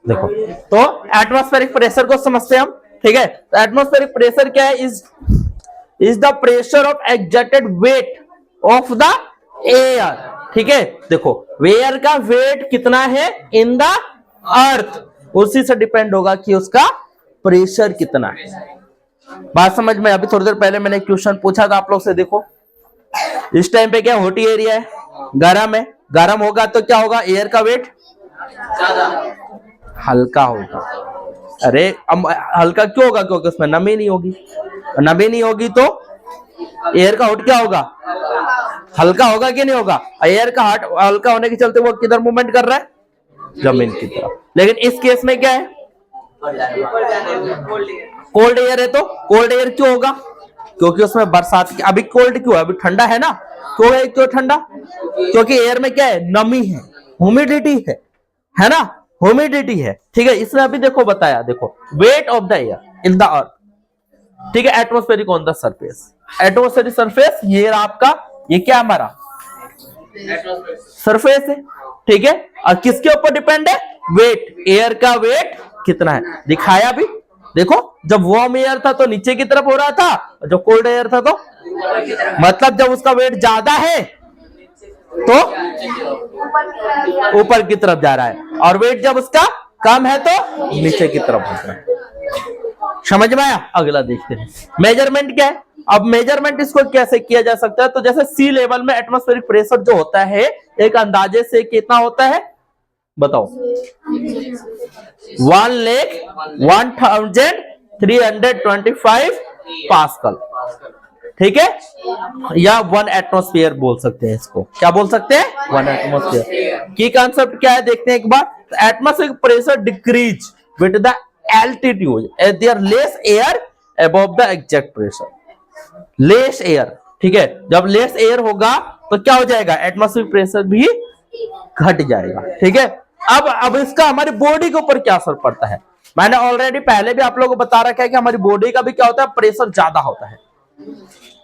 देखो, तो atmospheric pressure को समझते हैं हम, ठीक है। तो एटमॉस्फेरिक प्रेशर क्या है? Is the pressure of exerted weight of the air, ठीक है। देखो, एयर का वेट कितना है इन द अर्थ, उसी से डिपेंड होगा कि उसका प्रेशर कितना है। बात समझ में? अभी थोड़ी देर पहले मैंने क्वेश्चन पूछा था आप लोग से, देखो इस टाइम पे क्या हॉट एरिया है, गर्म है, गर्म होगा तो क्या होगा? एयर का वेट हल्का होगा। अरे हल्का क्यों होगा? क्योंकि उसमें नमी नहीं होगी, नमी नहीं होगी तो एयर का हॉट क्या होगा? हल्का होगा कि नहीं होगा? एयर का हॉट हल्का होने के चलते वो किधर मूवमेंट कर रहा है? जमीन की तरफ। लेकिन इस केस में क्या है? कोल्ड एयर है, तो कोल्ड एयर क्यों होगा? क्योंकि उसमें बरसात की, अभी कोल्ड क्यों है? अभी ठंडा है ना। क्यों है? क्यों ठंडा? क्योंकि एयर में क्या है? नमी है, ह्यूमिडिटी है ना, ह्यूमिडिटी है, ठीक है। इसने अभी देखो बताया, देखो weight of the air in the earth, ठीक है, atmospheric on the surface. Atmospheric surface ये आपका, ये क्या हमारा सरफेस है, ठीक है। और किसके ऊपर डिपेंड है? वेट, एयर का वेट कितना है, दिखाया भी। देखो, जब वार्म एयर था तो नीचे की तरफ हो रहा था, और जब कोल्ड एयर था तो मतलब जब उसका वेट ज्यादा है तो ऊपर की तरफ जा रहा है, और वेट जब उसका कम है तो नीचे की तरफ होता है। समझ में आया? अगला देखते हैं, मेजरमेंट क्या है। अब मेजरमेंट इसको कैसे किया जा सकता है? तो जैसे सी लेवल में एटमॉस्फेरिक प्रेशर जो होता है, एक अंदाजे से कितना होता है बताओ? 1,1325 पास्कल, ठीक है, या 1 एटमॉस्फेयर बोल सकते हैं इसको। क्या बोल सकते हैं? 1 एटमॉस्फेयर। की कॉन्सेप्ट क्या है देखते हैं एक बार। Atmospheric pressure decrease with the altitude as there less air above the exact pressure. Less air, ठीक है, जब लेस एयर होगा तो क्या हो जाएगा? एटमॉस्फेरिक प्रेशर भी घट जाएगा, ठीक है। अब इसका हमारी बॉडी के ऊपर क्या असर पड़ता है? मैंने ऑलरेडी पहले भी आप लोगों को बता रखा है कि हमारी बॉडी का भी क्या होता है? प्रेशर ज्यादा होता है,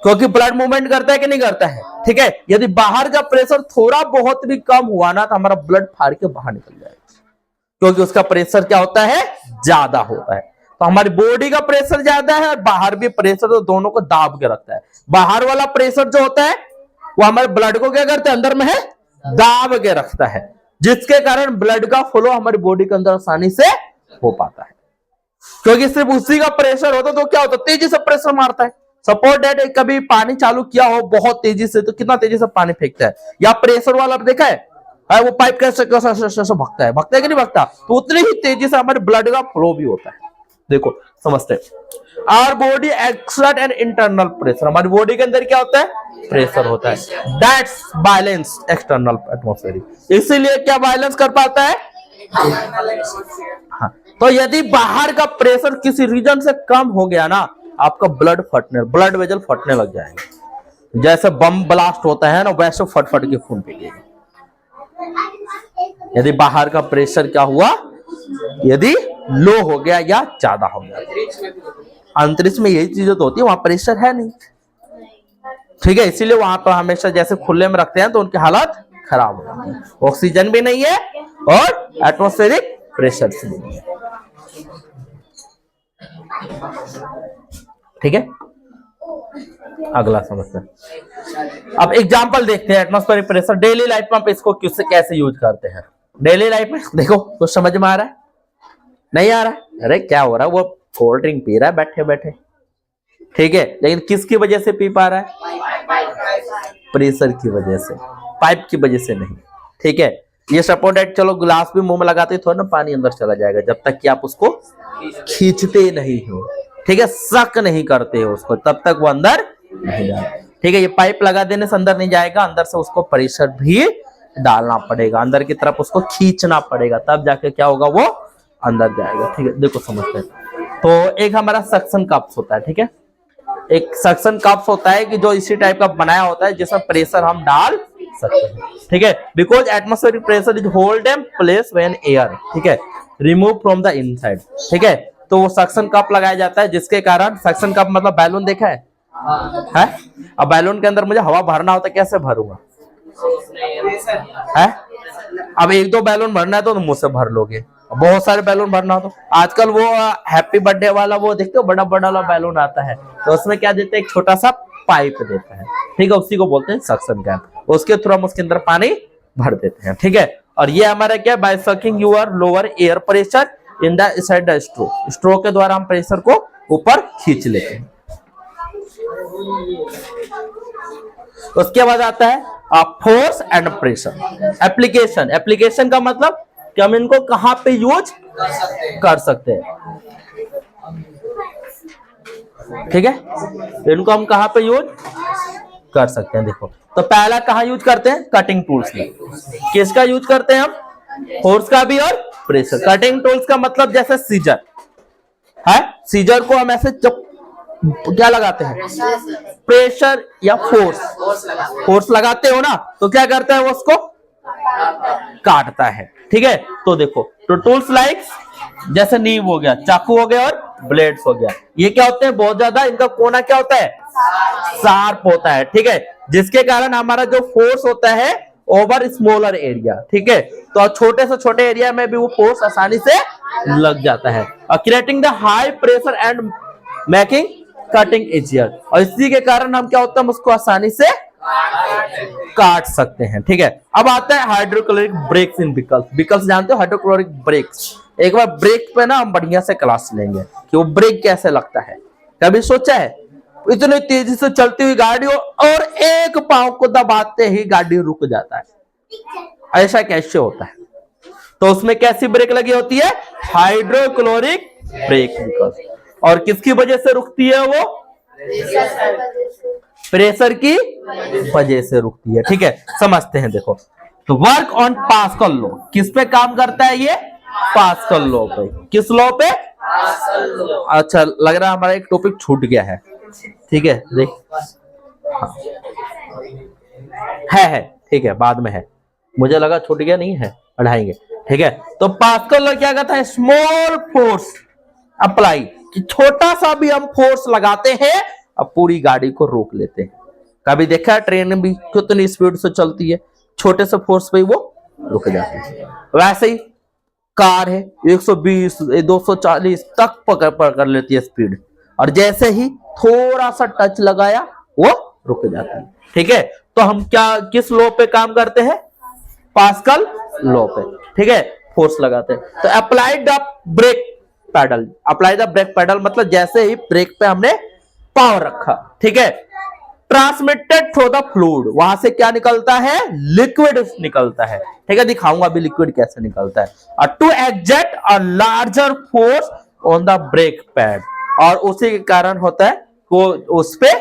क्योंकि ब्लड मूवमेंट करता है कि नहीं करता है, ठीक है। यदि बाहर का प्रेशर थोड़ा बहुत भी कम हुआ ना तो हमारा ब्लड फाड़ के बाहर निकल जाएगा, क्योंकि उसका प्रेशर क्या होता है? ज्यादा होता है। तो हमारी बॉडी का प्रेशर ज्यादा है और बाहर भी प्रेशर, तो दोनों को दाब के रखता है। बाहर वाला प्रेशर जो होता है वो हमारे ब्लड को क्या करता है? अंदर में है दाब के रखता है, जिसके कारण ब्लड का फ्लो हमारी बॉडी के अंदर आसानी से हो पाता है। क्योंकि सिर्फ उसी का प्रेशर होता तो क्या होता? तेजी से प्रेशर मारता है। सपोज दैट कभी पानी चालू किया हो बहुत तेजी से, तो कितना तेजी से पानी फेंकता है। या प्रेशर वाला देखा है वो पाइप कैसे भगता है, भगता है कि नहीं भगता? तो उतनी ही तेजी से हमारे ब्लड का फ्लो भी होता है। देखो समझते हैं, our body exert an internal pressure. हमारी बॉडी के अंदर क्या होता है? प्रेशर होता है। दैट्स बैलेंस एक्सटर्नल एटमॉस्फेरिक, इसीलिए क्या बैलेंस कर पाता है? हाँ, तो यदि बाहर का प्रेशर किसी रीजन से कम हो गया ना, आपका ब्लड वेजल फटने लग जाएंगे। जैसे बम ब्लास्ट होता है ना, वैसे फट के खून पिएगा। यदि बाहर का प्रेशर क्या हुआ? यदि लो हो गया या ज्यादा हो गया। अंतरिक्ष में यही चीजें तो होती है, वहां प्रेशर है नहीं, ठीक है, इसीलिए वहां पर हमेशा जैसे खुले में रखते हैं तो उनकी हालत खराब हो जाती है। ऑक्सीजन भी नहीं है और एटमॉस्फेरिक प्रेशर भी नहीं है, ठीक है। अगला समझते हैं, अब एग्जांपल देखते हैं एटमॉस्फेरिक प्रेशर डेली लाइफ में। इसको कैसे यूज करते हैं डेली लाइफ में? देखो कुछ समझ में आ रहा है? नहीं आ रहा है? अरे क्या हो रहा है? वो कोल्ड ड्रिंक पी रहा है बैठे बैठे, ठीक है, लेकिन किसकी वजह से पी पा रहा है? प्रेशर की वजह से, पाइप की वजह से नहीं, ठीक है। ये सपोर्टेड, चलो गिलास भी मुंह में लगाते थोड़ा ना पानी अंदर चला जाएगा, जब तक कि आप उसको खींचते नहीं हो, ठीक है, सक नहीं करते हो उसको, तब तक वो अंदर नहीं जाएगा, ठीक है। ये पाइप लगा देने से अंदर नहीं जाएगा, अंदर से उसको प्रेशर भी डालना पड़ेगा, अंदर की तरफ उसको खींचना पड़ेगा, तब जाके क्या होगा? वो अंदर जाएगा, ठीक है। देखो समझते हैं, तो एक हमारा सक्शन कप्स होता है, ठीक है। एक सक्शन कप्स होता है कि जो इसी टाइप का बनाया होता है जिसमें प्रेशर हम डाल सकते हैं, ठीक है। Because atmospheric pressure is hold in place when air, ठीक है, रिमूव फ्रॉम द इनसाइड, ठीक है। तो वो सक्शन कप लगाया जाता है, जिसके कारण, सक्शन कप मतलब बैलून देखा है? अब बैलून के अंदर मुझे हवा भरना होता है, कैसे भरूंगा? है अब एक दो बैलून भरना है तो मुंह से भर लोगे, बहुत सारे बैलून भरना हो तो आजकल वो हैप्पी बर्थडे वाला वो देखते हो बड़ा बड़ा वाला बैलून आता है, तो उसमें क्या देते हैं, एक छोटा सा पाइप देता है, ठीक है, उसी को बोलते हैं सक्शन कैप, उसके थ्रू हम उसके अंदर पानी भर देते हैं, ठीक है। और ये हमारा क्या, by sucking your lower air pressure in the side the straw, straw के द्वारा हम प्रेशर को ऊपर खींच लेते हैं। उसके बाद आता है force and pressure. Application, application का मतलब कि हम इनको कहां पे यूज कर सकते हैं, ठीक है, इनको हम कहां पे यूज कर सकते हैं। देखो तो पहला कहां यूज करते हैं, कटिंग टूल्स में। किसका यूज करते हैं हम, फोर्स का भी और प्रेशर। कटिंग टूल्स का मतलब जैसे सीजर है, सीजर को हम ऐसे क्या लगाते हैं, प्रेशर या फोर्स लगाते हो ना, तो क्या करता है वो उसको काटता है, ठीक है। तो देखो तो टूल्स लाइक जैसे नीव हो गया, चाकू हो गया और ब्लेड्स हो गया, ये क्या होते हैं, बहुत ज्यादा इनका कोना क्या होता है, शार्प होता है, ठीक है, जिसके कारण हमारा जो फोर्स होता है ओवर स्मॉलर एरिया, ठीक है, तो छोटे से छोटे एरिया में भी वो फोर्स आसानी से लग जाता है। Creating the high pressure and making cutting easier, और इसी के कारण हम क्या होता है, उसको आसानी से काट सकते हैं, ठीक है। अब आता है हाइड्रोक्लोरिक ब्रेक्स इन व्हीकल्स। व्हीकल्स जानते हो, हाइड्रोक्लोरिक ब्रेक्स, एक बार ब्रेक पे ना हम बढ़िया से क्लास लेंगे कि वो ब्रेक कैसे लगता है। कभी सोचा है, इतनी तेजी से चलती हुई गाड़ी और एक पांव को दबाते ही गाड़ी रुक जाता है, ऐसा कैसे होता है, तो उसमें कैसी ब्रेक लगी होती है, हाइड्रोक्लोरिक ब्रेक व्हीकल्स। और किसकी वजह से रुकती है वो, प्रेशर की वजह से रुकती है, ठीक है, समझते हैं। देखो तो वर्क ऑन पास्कल लॉ, किस पे काम करता है ये, पास्कल लॉ पे। किस लॉ पे, अच्छा लग रहा है हमारा एक टॉपिक छूट गया है, ठीक है, देख हाँ। है ठीक है, बाद में है, मुझे लगा छूट गया, नहीं है, पढ़ाएंगे, ठीक है। तो पास्कल लॉ क्या कहता है, स्मॉल फोर्स अप्लाई, कि छोटा सा भी हम फोर्स लगाते हैं अब पूरी गाड़ी को रोक लेते हैं। कभी देखा है ट्रेन भी कितनी स्पीड से चलती है, छोटे से फोर्स पे वो रुक जाती है। वैसे ही कार है 120 240 तक पकड़ लेती है स्पीड, और जैसे ही थोड़ा सा टच लगाया वो रुक जाती है, ठीक है। तो हम क्या किस लॉ पे काम करते हैं, पास्कल लॉ पे, ठीक है, फोर्स लगाते हैं। तो applied the brake pedal, apply the brake pedal मतलब जैसे ही ब्रेक पे हमने पावर रखा, ठीक है, ट्रांसमिटेड थ्रू द फ्लूइड, वहां से क्या निकलता है, लिक्विड निकलता है, ठीक है, दिखाऊंगा अभी लिक्विड कैसे निकलता है। To exact a larger force on the brake pad, और उसी के कारण होता है वो उस पे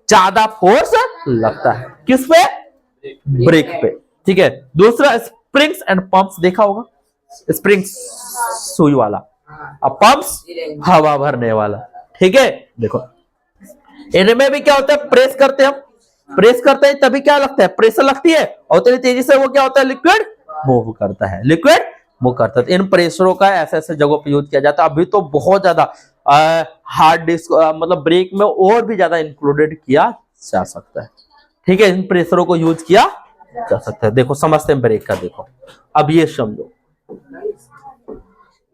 ज्यादा फोर्स लगता है, किस पे, ब्रेक पे, ठीक है। दूसरा स्प्रिंग्स एंड पंप्स, देखा होगा स्प्रिंग्स सुई वाला, अब पंप्स हवा भरने वाला, ठीक है। देखो इनमें भी क्या होता है, प्रेस करते हैं हम, प्रेस करते हैं तभी क्या लगता है, प्रेशर लगती है, और उतनी तेजी से वो क्या होता है, लिक्विड मूव करता है, लिक्विड मूव करता है। इन प्रेशरों का ऐसे ऐसे जगहों पे यूज किया जाता है। अभी तो बहुत ज्यादा हार्ड डिस्क मतलब ब्रेक में और भी ज्यादा इंक्लूडेड किया जा सकता है, ठीक है, इन प्रेशरों को यूज किया जा सकता है। देखो समझते हैं ब्रेक का, देखो अब ये समझो,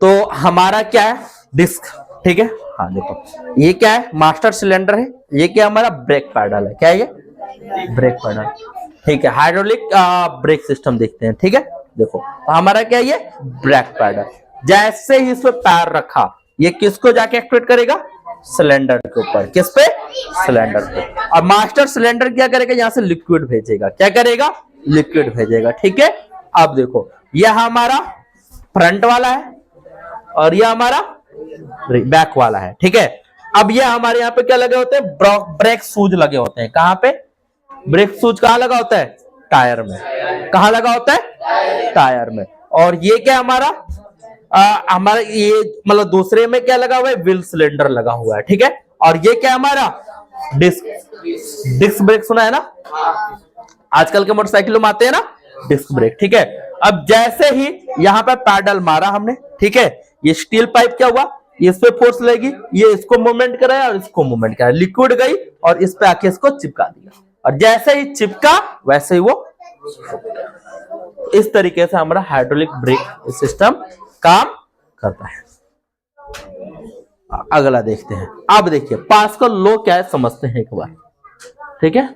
तो हमारा क्या है, डिस्क, ठीक है, हाँ देखो ये क्या है, मास्टर सिलेंडर है, ये क्या हमारा ब्रेक पैडल है, क्या है ये, ब्रेक पैडल, ठीक है। हाइड्रोलिक ब्रेक सिस्टम देखते हैं, ठीक है। देखो तो हमारा क्या है, ये ब्रेक पैडल, जैसे ही इस पे पैर रखा ये किसको जाके एक्टिवेट करेगा, सिलेंडर के ऊपर, किस पे, सिलेंडर पे। और मास्टर सिलेंडर क्या करेगा, यहाँ से लिक्विड भेजेगा, क्या करेगा, लिक्विड भेजेगा, ठीक है। अब देखो यह हमारा फ्रंट वाला है और यह हमारा बैक वाला है, ठीक है। अब ये हमारे यहाँ पे क्या लगे होते हैं, ब्रेक शूज लगे होते हैं, कहां पे, ब्रेक शूज कहां लगा होता है, टायर में, कहां लगा होता है, टायर में। और ये क्या हमारा हमारा ये मतलब दूसरे में क्या लगा हुआ है, व्हील सिलेंडर लगा हुआ है, ठीक है। और ये क्या हमारा डिस्क ब्रेक, सुना है ना, आजकल के मोटरसाइकिलों में आते हैं ना डिस्क ब्रेक, ठीक है। अब जैसे ही यहाँ पे पैडल मारा हमने, ठीक है, ये स्टील पाइप क्या हुआ, इस पे फोर्स लगेगी, ये इसको मूवमेंट कराया और इसको मूवमेंट कराया, लिक्विड गई और इस पे आके इसको चिपका दिया, और जैसे ही चिपका वैसे ही वो, इस तरीके से हमारा हाइड्रोलिक ब्रेक सिस्टम काम करता है। अगला देखते हैं। अब देखिए पास्कल लॉ क्या है समझते हैं एक बार, ठीक है।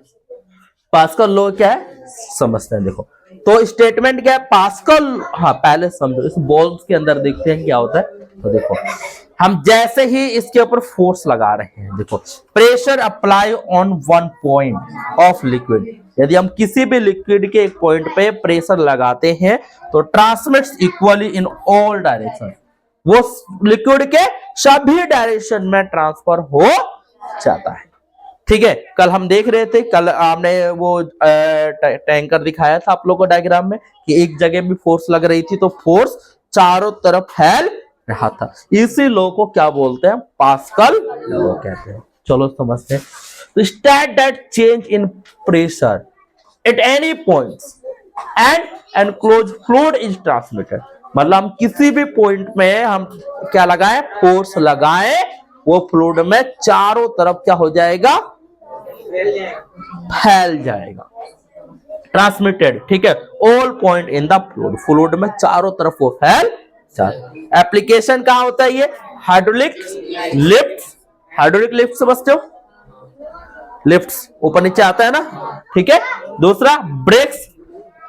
पास्कल लॉ क्या है समझते हैं। देखो तो स्टेटमेंट क्या है पास्कल, हाँ पहले समझो, इस बॉल्स के अंदर देखते हैं क्या होता है। तो देखो हम जैसे ही इसके ऊपर फोर्स लगा रहे हैं, देखो pressure apply on one point of liquid, यदि हम किसी भी लिक्विड के एक पॉइंट पे प्रेशर लगाते हैं तो transmits equally in all direction, वो लिक्विड के सभी डायरेक्शन में ट्रांसफर हो जाता है, ठीक है। कल हम देख रहे थे, कल आपने वो टैंकर दिखाया था आप लोगों को डायग्राम में कि एक जगह भी फोर्स लग रही थी तो फोर्स चारों तरफ फैल रहा था। इसी लॉ को क्या बोलते हैं पास्कल लॉ कहते हैं। चलो समझते हैं। तो state that change in pressure at any points and enclose fluid is transmitted, मतलब हम किसी भी पॉइंट में हम क्या लगाएं फोर्स लगाएं, वो फ्लूइड में चारों तरफ क्या हो जाएगा फैल जाएगा, ट्रांसमिटेड, ठीक है। All point in the fluid, fluid में चारों तरफ वो फैल जाएगा। एप्लीकेशन कहां होता है ये हाइड्रोलिक लिफ्ट, हाइड्रोलिक लिफ्ट समझते हो, लिफ्ट्स ऊपर नीचे आता है ना, ठीक है। दूसरा brakes,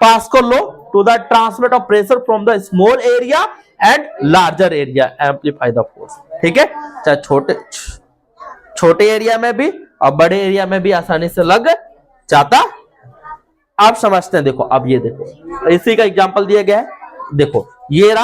Pascal law to the transmit of pressure from the small area and larger area amplify the force, ठीक है। चाहे छोटे एरिया में भी और बड़े एरिया में भी आसानी से लग जाता। आप समझते हैं। देखो अब ये देखो इसी का एग्जांपल दिया गया है। देखो ये